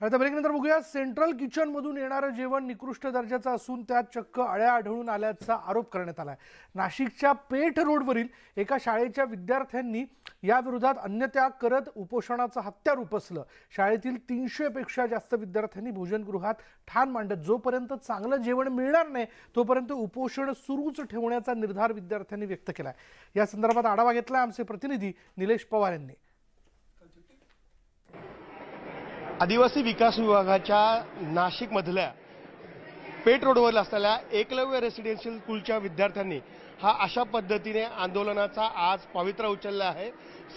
आता ब्रेकनंतर बघूया. Central kitchen मधून येणारं जेवण निकृष्ट दर्जाचं असून त्यात चक्क अळ्या आढळून आल्याचा आरोप करण्यात आलाय. नाशिकच्या पेठ रोडवरील एका शाळेच्या विद्यार्थ्यांनी या विरोधात अन्नत्याग करत उपोषणाचं हत्यार उपसलं. शाळेतील 300 पेक्षा जास्त विद्यार्थ्यांनी भोजनगृहात ठाण मांडत जोपर्यंत चांगलं जेवण मिळणार नाही तोपर्यंत उपोषण सुरूच ठेवण्याचा निर्धार विद्यार्थ्यांनी व्यक्त केलाय. या संदर्भात आढावा घेतलाय आमचे प्रतिनिधी निलेश पवार यांनी. आदिवासी विकास विभागाच्या नाशिकमधल्या पेठ रोडवर असलेल्या एकलव्य रेसिडेन्शियल स्कूलच्या विद्यार्थ्यांनी हा अशा पद्धतीने आंदोलनाचा आज पवित्रा उचलला आहे.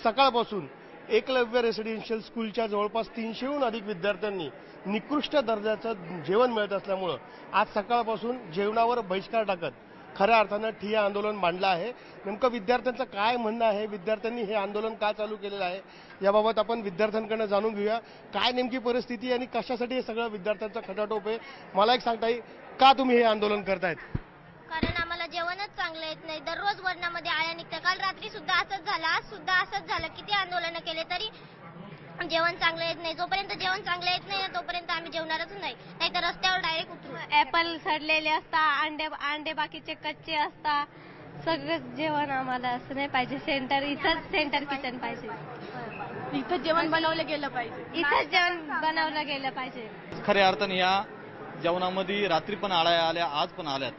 सकाळपासून एकलव्य रेसिडेन्शियल स्कूलच्या जवळपास 300हून अधिक विद्यार्थ्यांनी निकृष्ट दर्जाचं जेवण मिळत असल्यामुळं आज सकाळपासून जेवणावर बहिष्कार टाकत खऱ्या अर्थानं ठिय्या आंदोलन मांडलं आहे. नेमकं विद्यार्थ्यांचं काय म्हणणं आहे, विद्यार्थ्यांनी हे आंदोलन का चालू केलेलं आहे याबाबत आपण विद्यार्थ्यांकडनं जाणून घेऊया. काय नेमकी परिस्थिती आणि कशासाठी हे सगळं विद्यार्थ्यांचा खटाटोप आहे, मला एक सांगता येईल का तुम्ही हे आंदोलन करतायत? कारण आम्हाला जेवणच चांगलं येत नाही. दररोज वरणामध्ये आळ्या निघतात. काल रात्री सुद्धा असंच झालं, आज सुद्धा असंच झालं. किती आंदोलन केले तरी जेवण चांगलं येत नाही. जोपर्यंत जेवण चांगलं येत नाही ना तोपर्यंत आम्ही जेवणारच नाही, नाहीतर रस्त्यावर डायरेक्ट उतरू. ऍपल सडलेले असतात, अंडे बाकीचे कच्चे असतात. सगळं जेवण आम्हाला असं नाही पाहिजे. इथंच सेंटर किचन पाहिजे. इथं जेवण बनवलं गेलं पाहिजे. इथंच जेवण बनवलं गेलं पाहिजे. खऱ्या अर्थाने या जेवणामध्ये रात्री पण आळ्या आल्या, आज पण आल्यात.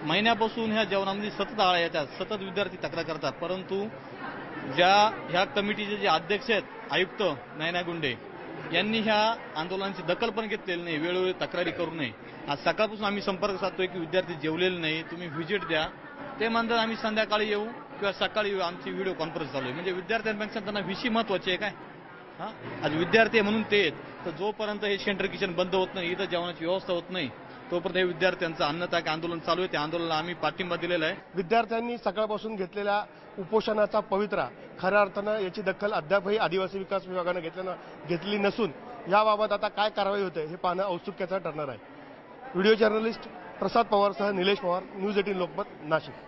महिन्यापासून ह्या जेवणामध्ये सतत आळ्या येतात, सतत विद्यार्थी तक्रार करतात. परंतु ह्या कमिटीचे जे अध्यक्ष आहेत आयुक्त नयना गुंडे यांनी ह्या आंदोलनाची दखल पण घेतलेली नाही. वेळोवेळी तक्रारी करू नये. आज सकाळपासून आम्ही संपर्क साधतोय की विद्यार्थी जेवलेले नाही, तुम्ही व्हिजिट द्या. ते म्हणतात आम्ही संध्याकाळी येऊ किंवा सकाळी येऊ. आमची व्हिडिओ कॉन्फरन्स चालू आहे. म्हणजे विद्यार्थ्यांपेक्षा त्यांना व्हीसी महत्वाची आहे काय? आज विद्यार्थी आहे म्हणून ते तर जोपर्यंत हे सेंटर किचन बंद होत नाही, इथं जेवणाची व्यवस्था होत नाही, तोपर्यंत हे विद्यार्थ्यांचं अन्नत्याग आंदोलन चालू आहे. त्या आंदोलनाला आम्ही पाठिंबा दिलेला आहे. विद्यार्थ्यांनी सकाळपासून घेतलेल्या उपोषणाचा पवित्रा खऱ्या अर्थानं याची दखल अद्यापही आदिवासी विकास विभागानं घेतली नसून याबाबत आता काय कारवाई होते हे पाहणं औत्सुक्याचं ठरणार आहे. व्हिडिओ जर्नलिस्ट प्रसाद पवारसह निलेश पवार, न्यूज 18 लोकमत, नाशिक.